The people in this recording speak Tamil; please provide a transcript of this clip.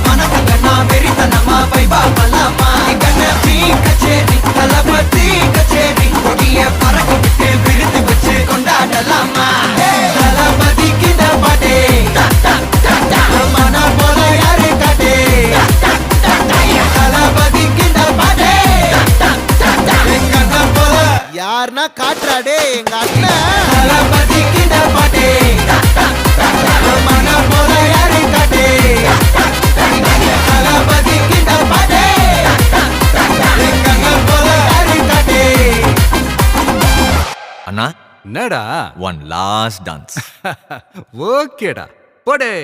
மனசுகண்ணா வெறித்தனமா வைபா பலாமா கண்ணபி கச்சேரி தளபதி கச்சேரி கொடிய பறக்க விட்டு விருது வச்சு கொண்டாடலாமா தளபதி கிட்ட பாட்டே மன போல யாரு காட்டே தளபதி கிட்ட பாட்டே கண்ண போல யாருன்னா காட்டுறாடே எங்க அண்ணன். தளபதி கிட்ட பாட்டே மன போல யாரு காட்டே தளபதி கிட்ட பாட்டே கண்ண போல யாரு காட்டே. அண்ணா என்னடா ஒன் லாஸ்ட் டான்ஸ். ஓகேடா போடே.